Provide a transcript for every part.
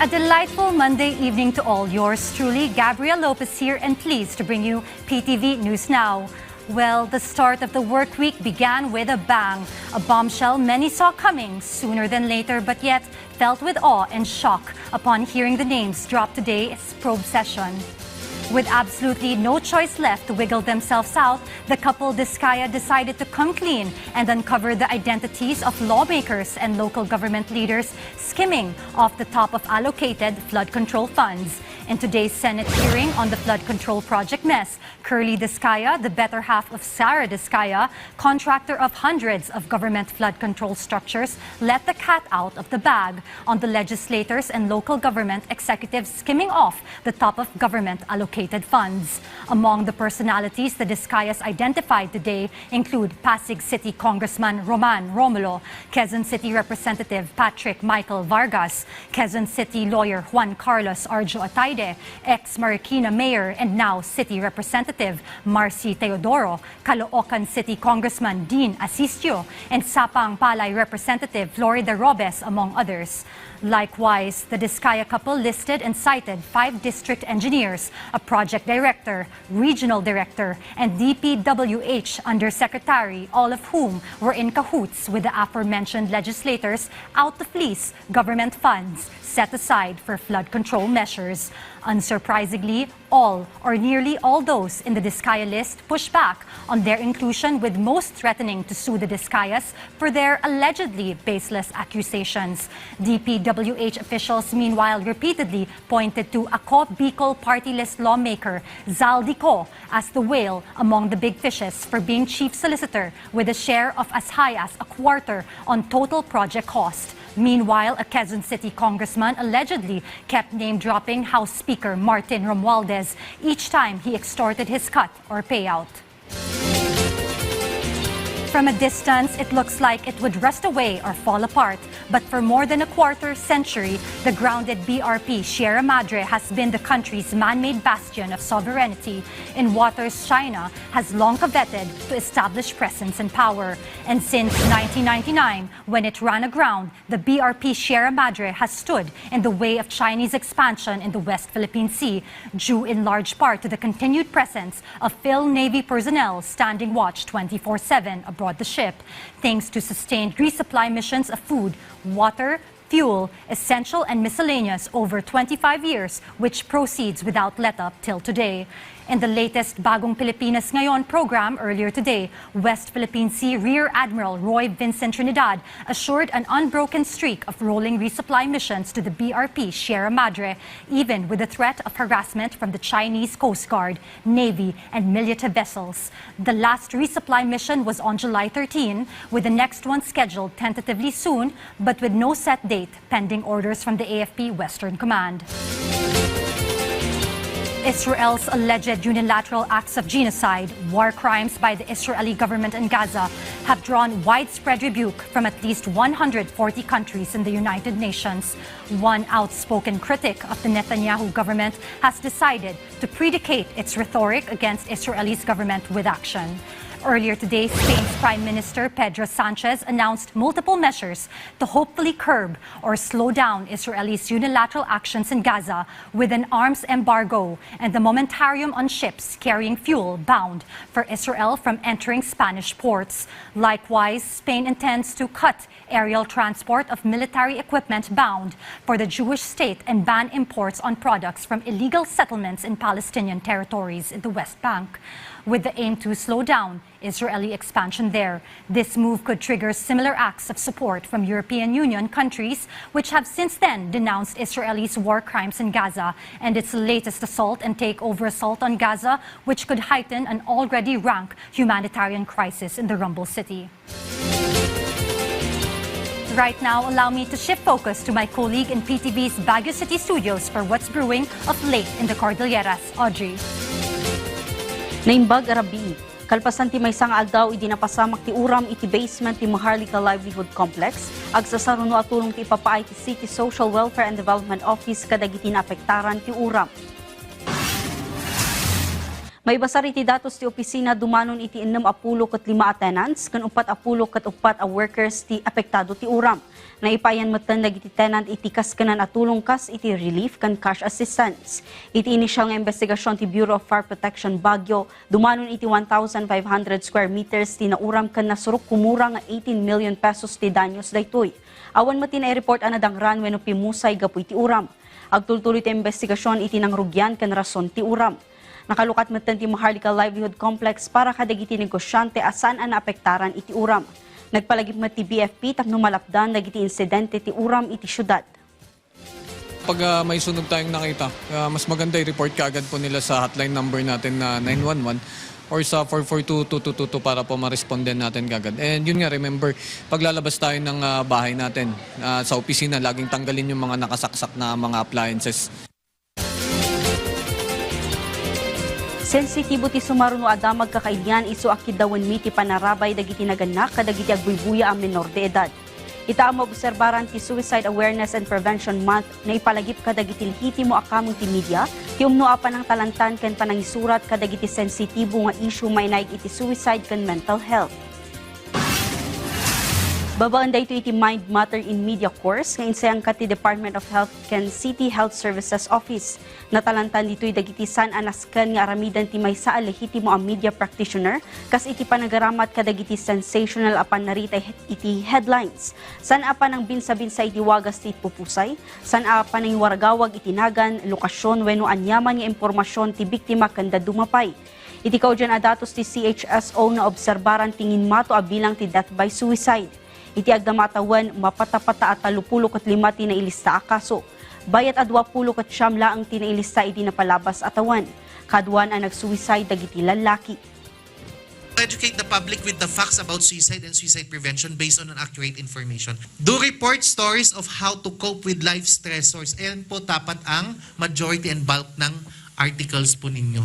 A delightful Monday evening to all. Yours truly, Gabrielle Lopez here and pleased to bring you PTV News Now. Well, the start of the work week began with a bang. A bombshell many saw coming sooner than later, but yet felt with awe and shock upon hearing the names drop today's probe session. With absolutely no choice left to wiggle themselves out, the couple Discaya decided to come clean and uncover the identities of lawmakers and local government leaders skimming off the top of allocated flood control funds. In today's Senate hearing on the flood control project mess, Curly Discaya, the better half of Sarah Discaya, contractor of hundreds of government flood control structures, let the cat out of the bag on the legislators and local government executives skimming off the top of government allocated funds. Among the personalities the Discayas identified today include Pasig City Congressman Roman Romulo, Quezon City Representative Patrick Michael Vargas, Quezon City lawyer Juan Carlos Arjo Atayde, ex-Marikina Mayor and now City Representative Marcy Teodoro, Caloocan City Congressman Dean Asistio, and Sapang Palay Representative Florida Robes, among others. Likewise, the Discaya couple listed and cited 5 district engineers, a project director, regional director, and DPWH undersecretary, all of whom were in cahoots with the aforementioned legislators out to fleece government funds set aside for flood control measures. Unsurprisingly, all or nearly all those in the Discaya list pushed back on their inclusion, with most threatening to sue the Discayas for their allegedly baseless accusations. DPWH officials meanwhile repeatedly pointed to Ako Bicol party list lawmaker Zal Dico as the whale among the big fishes for being chief solicitor with a share of as high as a quarter on total project cost. Meanwhile, a Quezon City congressman allegedly kept name-dropping House Speaker Martin Romualdez each time he extorted his cut or payout. From a distance, it looks like it would rust away or fall apart. But for more than a quarter century, the grounded BRP Sierra Madre has been the country's man-made bastion of sovereignty in waters China has long coveted to establish presence and power. And since 1999, when it ran aground, the BRP Sierra Madre has stood in the way of Chinese expansion in the West Philippine Sea, due in large part to the continued presence of Phil Navy personnel standing watch 24/7 abroad the ship, thanks to sustained resupply missions of food, water, fuel, essential and miscellaneous over 25 years, which proceeds without let-up till today. In the latest Bagong Pilipinas Ngayon program earlier today, West Philippine Sea Rear Admiral Roy Vincent Trinidad assured an unbroken streak of rolling resupply missions to the BRP Sierra Madre, even with the threat of harassment from the Chinese Coast Guard, Navy, and military vessels. The last resupply mission was on July 13, with the next one scheduled tentatively soon, but with no set date, pending orders from the AFP Western Command. Israel's alleged unilateral acts of genocide, war crimes by the Israeli government in Gaza, have drawn widespread rebuke from at least 140 countries in the United Nations. One outspoken critic of the Netanyahu government has decided to predicate its rhetoric against Israel's government with action. Earlier today, Spain's Prime Minister Pedro Sanchez announced multiple measures to hopefully curb or slow down Israel's unilateral actions in Gaza, with an arms embargo and the momentarium on ships carrying fuel bound for Israel from entering Spanish ports. Likewise, Spain intends to cut aerial transport of military equipment bound for the Jewish state and ban imports on products from illegal settlements in Palestinian territories in the West Bank, with the aim to slow down Israeli expansion there. This move could trigger similar acts of support from European Union countries, which have since then denounced Israel's war crimes in Gaza and its latest assault and takeover assault on Gaza, which could heighten an already rank humanitarian crisis in the Rumble City. Right now, allow me to shift focus to my colleague in PTV's Baguio City studios for what's brewing of late in the Cordilleras. Audrey. Naimbag Arabi, kalpasan ti maysang aldaw idinapasamak ti uram iti basement ti Maharlika Livelihood Complex, agsasaruno atulong ti ipapaay ti City Social Welfare and Development Office kadagiti naapektaran ti uram. May basar iti datos ti opisina dumanon iti 6 ket 5 tenants ken 4 ket 4 workers ti apektado ti uram. Naipayan matan dagiti tenant iti kaskanan at tulong kas iti relief kan cash assistance. Iti inisyal nga investigasyon ti Bureau of Fire Protection Baguio, dumanon iti 1,500 square meters ti nauram kan nasurok kumura nga 18 million pesos ti danyos daytoy. Awan matin ay report anadang runway no pimusay gapu iti uram. Agtultuloy ti investigasyon iti nang rugyan kan rason ti uram. Nakalukat matan ti Maharlika Livelihood Complex para kadagiti negosyante asan ang naapektaran iti uram. Nagpalagip mat ti BFP tapno malapdan dagiti insidente ti uram iti syudad. Pag may sunog tayong nakita, mas maganda i-report kaagad po nila sa hotline number natin na 911 or sa 442-2222 para po ma-responden natin kagad. And yun nga, remember, paglalabas tayo ng bahay natin sa opisina, laging tanggalin yung mga nakasaksak na mga appliances. Sensitibo ti sumaruno ada magkakailyan isu akid dawen mi ti panarabay dagiti naganak kadagiti agbuybuya ang menor de edad. Ita ang maobserbaran ti Suicide Awareness and Prevention Month na ipalagip kadagiti lihiti mo akamong ti media ti umno apan ang talantan ken panangisurat kadagiti sensitibo nga issue may naig iti suicide ken mental health. Babaan dayto iti Mind Matter in Media course nga insayang ti Department of Health ken City Health Services Office. Natalantan dito'y dagiti san anasken nga aramidan ti maysa a lehitimo a media practitioner kas iti panagaramat kadagiti sensational apan narita iti headlines. San apan ang binsa-binsa iti wagas ti pupusay, san apan ang waragawag iti nagan, lokasyon wenno anyaman nga impormasyon ti biktima kanda dumapay. Iti kaudyan adatos ti CHSO na obserbaran tingin mato a bilang ti death by suicide. Iti agdamatawan mapatapata at 35 ti nailista a kaso. Bayat a 29 laang ti nailista iti napalabas atawan. Kaduan ang nagsuicide dagiti lalaki. Educate the public with the facts about suicide and suicide prevention based on an accurate information. Do report stories of how to cope with life stressors. Ayan po dapat ang majority and bulk ng articles po ninyo.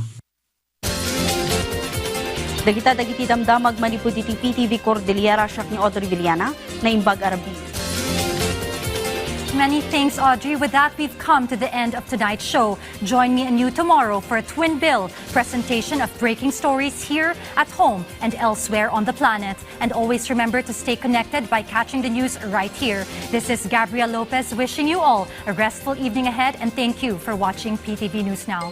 Dagiti damdamag manipud iti PTV Cordillera siyak ni Audrey Villana na Imbag Arabi. Many thanks, Audrey. With that, we've come to the end of tonight's show. Join me and you tomorrow for a twin bill presentation of breaking stories here at home and elsewhere on the planet. And always remember to stay connected by catching the news right here. This is Gabrielle Lopez wishing you all a restful evening ahead, and thank you for watching PTV News Now.